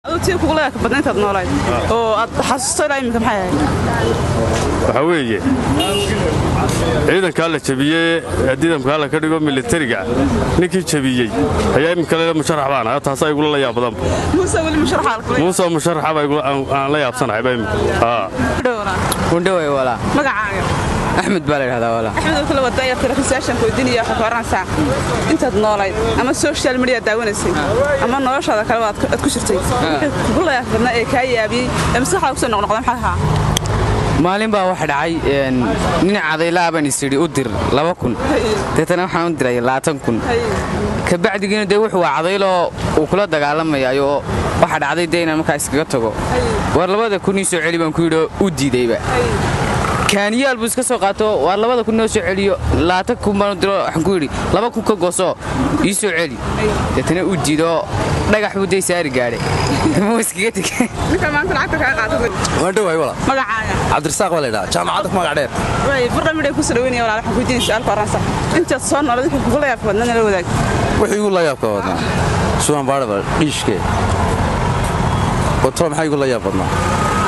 أنتي كقولك بدنا تدنولاي أو حسستي لا يمكن حياة وحويجي إذا كان له شبيه أدينا كان له كده يقوم ميلتريجع نكى شبيه هي يمكن له مشرح بعنا تحصل يقول الله يا بدم موسى ولا مشرح على موسى مشرح يقول أنا لا يبصنا عبايم دورة كندوي ولا مقعايا أحمد بالي هذا ولا أحمد كل وقت يا ترى سيشن في الدنيا حكاران ساعة أنت تنالاي أما السوشيال ميديا داونسي أما النوش هذا كلام تكشرتي والله يا أخي بدنا كاي أبي مسح على كسر نقدم حالها maalin baa wax dhacay nin cadayla baan isiri u dir 2,000 deetana waxaan u diray 20,000 ka bacdigina de wuxuu cadaylo uu kula dagaalamayo waxa dhacday deena markaa iskaga tago war 2,000 soo celi baan ku yidhi u diidayba kaaniyaal buu iska soo qaato war 2,000 soo celiyo 20,000 baan u diro waxaan ku yidhi 2,000 ka gooso ii soo celi deetana u diido dhagax buu day saari gaaray ma iskaga tagay ninka maanta lacagta ka qaatay wadaway wala magacaaya Cabdirasaaq wala ilaa jaamacada ku magac dheer way barnaamij ku soo dhaweynaya walaal waxaan ku diin su'aal faransa inta soo noolad wuxuu ku leeyahay badna la wadaag wixii uu la yaabka wadna suuban baaraba dhishke wato maxay ugu la yaab badna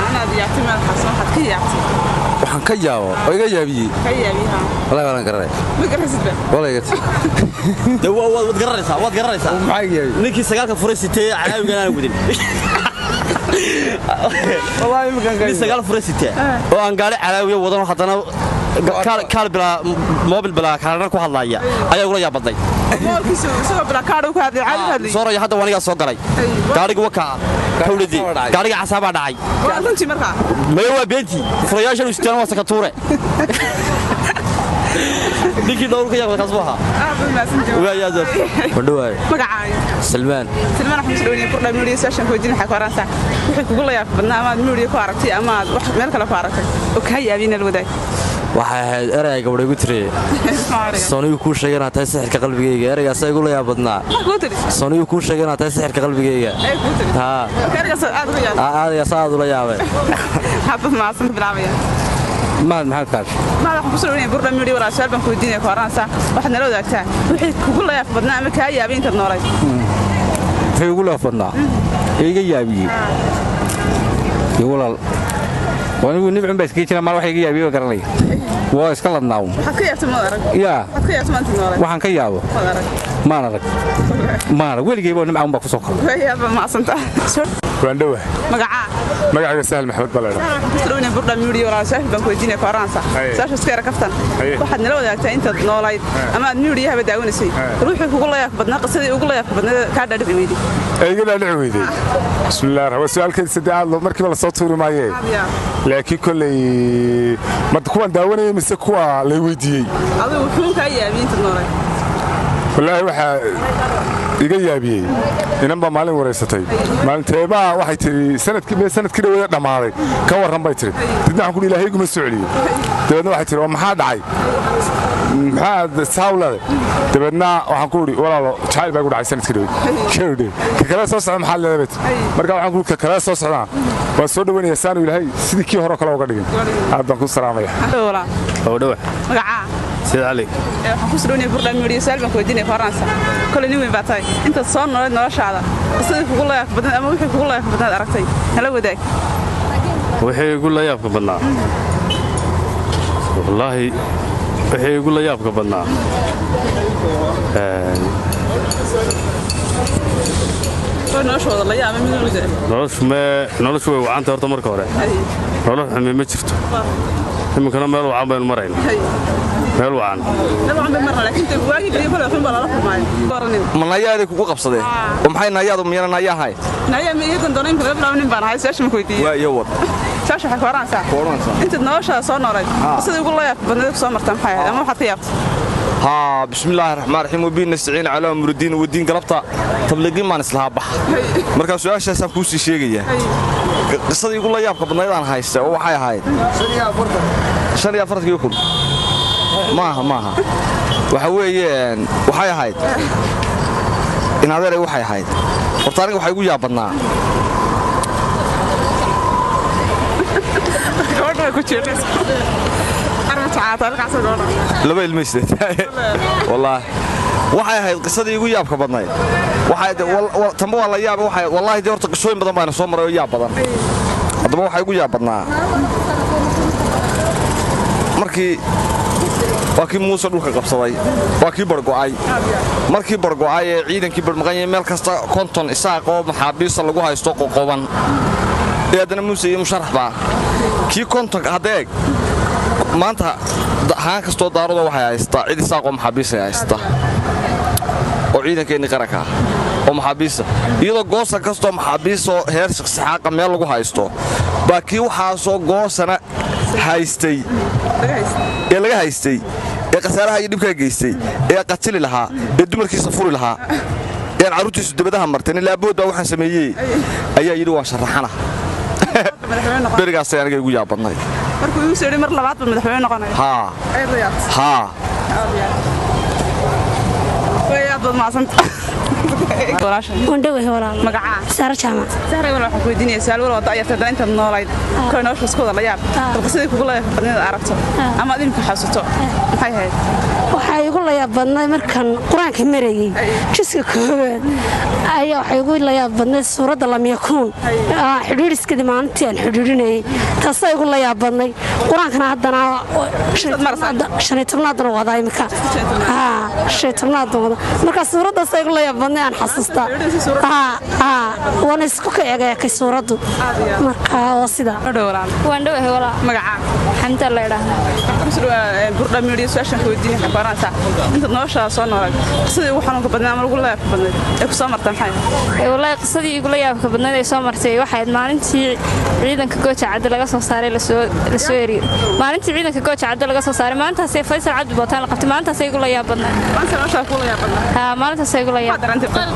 ana diyaartay meel xasan waxaad ka yaabtay waxaan ka yaabo oo iga yaabiyay walahi waan garay ma garaysid walahi de waad garanaysaa maxay yaabiyay ninkii sagaalka furay sitee caawigan aan gudin wallahi ma kan ni sagaal furay sitee oo aan gaari caawiyo wadan hadana kaal bila mobil bila kaarna ku hadlaya ayaa ugu yaabadnay moolkiisu soo bila kaadho ku hadlay caadi soo hadda waniga soo galay gaariga waka hawladi gaariga casaba dhacay waa runtii markaa ma waa beenti furayaashan istaan waa sakatuure ninkii dhowr ka yaabay kasbaha waa zaf wadaway magacaaya Salman waxaan soo dhaweynay barnaamij session ku diin xakaransa wixii kugu la yaab badna ama media ku aragtay ama wax meel kale ku aragtay oo ka yaabina la wadaag waxa ahayd erayga gabadha igu tirey Soniyu ku sheegana tahay sixirka qalbigayga eraygaas ay igu la yaab badnaa Soniyu ku sheegana tahay sixirka qalbigayga ha eraygaas aad u yaab aad u la yaabay hadda ma san bilaabaya maxaa kaas ma waxaan ku soo dhaweynay barnaamij wala su'aal baan ku diinay karansa waxaad nala wadaagtaa wixii kugu la yaab badna ama ka yaabin inta noolay wixii ugu la yaab badnaa iga yaabiyay walaal wanigu nibcin baa iska jira mar wax iga yaabiyo garanay waa iska ladnaaw waxa ka yaabtay ma arag yaa waxa ka yaabtay maanta noolay waxaan ka yaabo ma arag weligeyba nimcaan baa ku soo qalay way yaab ma asanta وعندوه magacaaga Sahal Maxamed Baleero waxaan barnaamij wala sahal baan ku diinay karansa saasha iska kaftan waxaad nala wadaagtaa inta noolayd ama aad miiriyaha badaawanisay ruuxii kugu la yaab badnaa qasadii ugu la yaab badnaa ka dhaadhib weydii ayga la dhicweydii bismillaah wa su'aalkan sadeexaad markiiba la soo tuuri maayay laakiin kulay marka kuwan daawanayay mise kuwa la weydiiyay adigu wuxuu ka yaabin inta noolayd wallahi waxa iga yaabiyay inanba maalin wareysatay maalinteeba waxay tiri sanadkii dhawada dhamaaday ka waran bay tiri dadna waxaan ku ilaahay kuma soo celiyo dabadna waxay tiri maxaa dhacay maxaa saawlada dabadna waxaan ku iri walaalo jacayl baa ku dhacay sanadkii dhawada ka kala soo socda maxaa leedahay marka waxaan ku ka kala soo socdaa waa soo dhaweynaya saanu ilaahay sidii kii hore kale uga dhigin aad baan ku salaamaya magaca سيد علي waxaan ku soo dhaweynay barnaamij sahal baan ku diinay karansa kale nin weyn baatay inta soo noolay noloshaada qasadii kugu la yaab badnaa ama wixii kugu la yaab badnaa aragtay nala wadaag wixii igu la yaabka badnaa wallahi wixii igu la yaabka badnaa noloshooda la yaab mid u jira noloshu way wacanta horta marka hore nolol xumi ma jirto imkana meel wacan baynu marayna meel wacan laakiin waagi kaliya kala xun baa la kulmay manayaadi kugu qabsadeen oo maxay nayaadu miyana nayahay naya ma iyadan doonay in kala bilaabanin baan ahay session ku weydiiyay waa iyo wad saasha waxa karansa inta nolosha soo noolay sidii ugu la yaab badnaa soo martaan maxay ama waxaad ka yaabtay ها بسم الله الرحمن الرحيم وبين نستعين على امر الدين والدين قلبتا تبلغي ما نسلها بخ marka su'aashaas ku sii sheegaya qisadii ugu la yaabka badnayd aan haysta oo waxay ahayd 45 kun maaha waxa weeyeen waxay ahayd in adeeray waxay ahayd horta aniga waxay ugu yaab badnaa gabadha ku jeedas arma taata halkaas oo laba ilmeysay والله waxay ahayd qisadii igu yaabka badnayd tanba waa la yaaba wallaahi dee horta qisooyin badan baana soo maray oo yaab badan haddaba waxaa igu yaab badnaa markii waa kii muuse dhulka qabsaday waa kii bargo'ay markii bargo'ay ee ciidankii barmaqanyay meel kasta konton isaaq oo maxaabiista lagu haysto qoqoban ee haddana muuse iyo musharax baa kii kontonka hadda eeg maanta haan kastoo daarado waxay haystaa cid isaaqoo maxaabiista haysta oo ciidankeenni qaranka ah oo maxaabiista iyadoo goosan kastoo maxaabiistoo heer shakhsixaaqa meel lagu haysto baa kii waxaasoo goosana haystay ee laga haystay ee khasaaraha iyo dhibkaa geystay ee qatili lahaa ee dumarkiisa furi lahaa ee aan carruurtiisu dabadaha marteen ilaa abood baa waxaan sameeyey ayaa yidhi waan sharaxana berigaasay aniga igu yaab badnay markuu igu soo mar labaad baa madaxweyne noqonaya haa way aad baad maasanta wandhawe walaal magacaa saara jaamac saara walaal waxaan ku weydiinaya su'aal walaal wada ayartay inta noolayd kooy nolosha isku wada la yaab sidii kugu la badneed aragto ama aad imka xasuusto maxay ahayd waxaa igu la yaab badnay markan quraanka marayay jiska koobaad ayaa waxaa igu la yaab badnay suuradda lamyakuun xidhiidhiskadii maalintii aan xidhiidhinayay taasaa igu la yaab badnay quraankana haddana shanitobnaadana wadaa imika shanitobnaadna wada marka suuraddaasa igu la yaab badnay aan xasuustaa waana isku ka egeekay suuraddu marka waa sidaa wandhawe walaal magacaa xamta la yidhaahdaa burdha midiya su-aashan ka weydiinaya waxay baranaysaa intaad noloshaada soo noolayd qisadii ugu xanuunka badnayd ama ugu layaabka badnayd ee ku soo martay maxay wallaahi qisadii igu la yaabka badnayd ee soo martay waxay ahayd maalintii ciidanka gooja cadde laga soo saaray la soo eriyey maalintii ciidanka gooja cadde laga soo saaray maalintaasee faysal cabdi bootaan la qabtay maalintaasay igu la yaab badnayd maalintaasay igu la yaab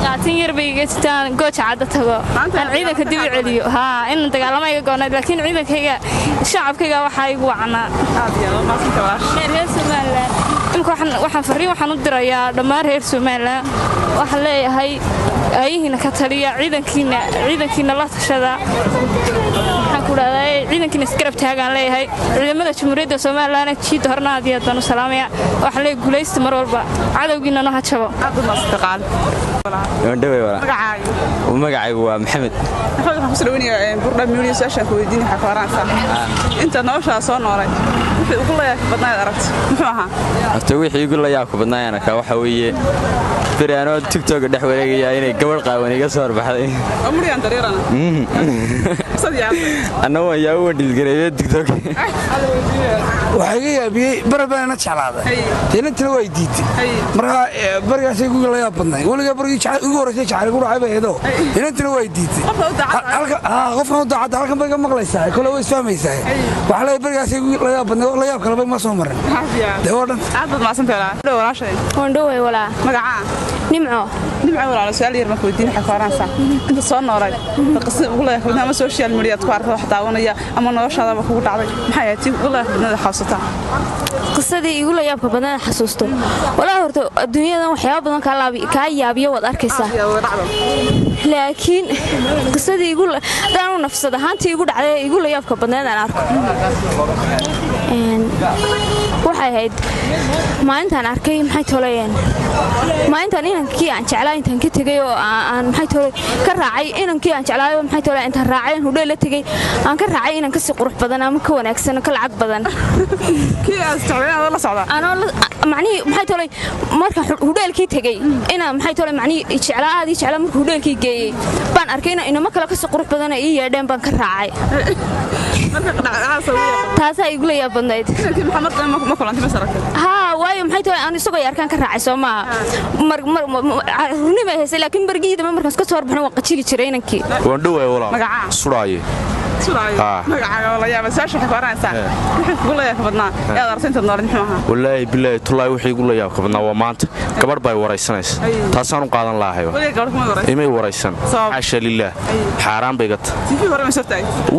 qaatin yar bay iga jirtaan gooja cadde tago aan ciidanka dib u celiyo in dagaalama iga goonayd laakiin ciidankayga shacabkayga waxaa igu wacnaa reer somalilan imika waxaan u dirayaa dhammaan reer somalilan waxaan leeyahay ayahiina ka taliya ciidankiina la tashada waxaan ku dhahdaa ciidankiina isgarab taagaan leeyahay ciidamada jamhuuriyadda somalilan jiidda horna aad iyo aad baan u salaamaya waxaan leeyahay guulaysta mar walba cadowgiina no ha jabo magacaygu waa maxamed burdha midiya su-aashan ka weydiinaya waxay baranaysaa intaad noloshaada soo noolay wixii ugu la yaabka badnayd aragto muxuu ahaa horta wixii igu la yaabka badnaayaan arkaa waxaa weeye beri anoo tigtoga dhex wareegaya inay gabadh qaawan iga soo horbaxday oo muriyaan dareerana anna waan yaa u wandhilgareeye tigtog waxaa iga yaabiyey barabaana jeclaaday inantina waa diiday markaa barigaasay igu la yaab badnayd weligaa barigii igu horreysay jacayl igu dhacay bay eedo inantina waa diiday qofkan u daacadda halkan bay ga maqlaysaa kole way isfahmaysaa waxaa leeyahay barigaasay igu la yaab badnayd la yaab kaleba ma soo marin dee oo dhan aad baad maasantay walaashay wandhawe walaa magacaa nimco walaal su'aal yar ma ku weydiin waxa qoranaysa inta soo noolay qisada ugu la yaabka ama social media ku arko wax daawanaya ama noloshaada kugu dhacday maxay ahayd ugu la yaabka xasuusta qisadii igu la yaabka badnaa xasuusto walaa horta adduunyadan waxyaabo badan ka yaabiyo wad arkaysaa laakiin qisadii igu daan nafsad ahaantii igu dhacday igu la yaabka badnaa aan arko waxay ahayd maalintaan arkay maxay tolayeen maalintaan inankii aan jeclaa intaan ka tegay oo aan maxay tolay ka raacay inankii aan jeclaayo maxay tolay intaan raacay hudheel la tegay aan ka raacay inaan ka si qurux badan ama ka wanaagsan ka lacag badan kii aad jeclaa la socda anoo macni maxay tolay marka hudheelkii tegay inaan maxay tolay macni jeclaa aad jeclaa marka hudheelkii geeyay baan arkay inama kale ka si qurux badan ay yeedheen baan ka raacay taasaa igu la yaab badnayd waayo maxay tahay aan isagoo yarkaan ka raacay soo maaha runimay haysay laakiin barigii dambe markaas ka soo horbaxan waa qajili jiray inankii wandhawe walaal sudhaaye wallaahi bilaahi tullaahi wixii igu la yaabka badnaa waa maanta gabadh bay waraysanaysa taasaan u qaadan lahayo imay waraysan xaasha lilaah xaaraan bay gata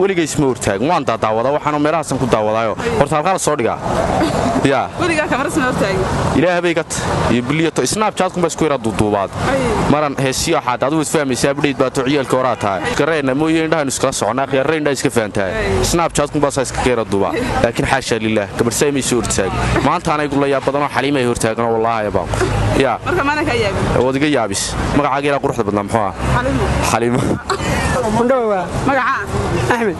weligays ma hortaagin waan daadaawada waxaanu meelahaasan ku daawadaayo horta halkaa la soo dhigaa yaa ilaahabay gata iyo biliyato snaabjaadkunba isku yara duuduubaad maran heesiyo xaad adigu isfahmaysaa bidhayd baato ciyaalka horaa tahay garayna mooye indhahan iskala soconaa khiyarrayn baa iska fahantaa snapchat kun baa iska keera duba laakiin xaasha lillaah gabar saymay soo urtaag maanta anigu la yaab badan oo xaliim ay hortaagan wallahi baa ya marka maana ka yaabi wadiga yaabis magacaaga ila quruxda badnaa muxuu xaliim kundhawa magaca axmed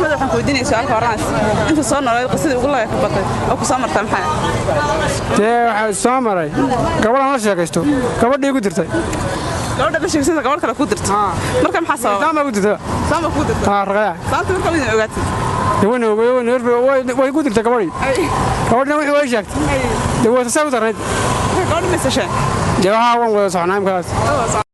waxaan ku weydiinay su'aal horaas inta soo noolay qisadii ugu laga batay oo ku soo martaa maxay waxa soo maray gabadhan la sheekaysto gabadhii ku dirtay gabadha la sheekaysto gabadh kale ku dirtay marka maxaa sabab sama ku dirtay raqaya saanta marka weyn ogaatay way ku dirtay gabadhii gabadhina wixii way sheegtay way soo dareed gabadh ma sashay jawaha waan wada soconaa imkaas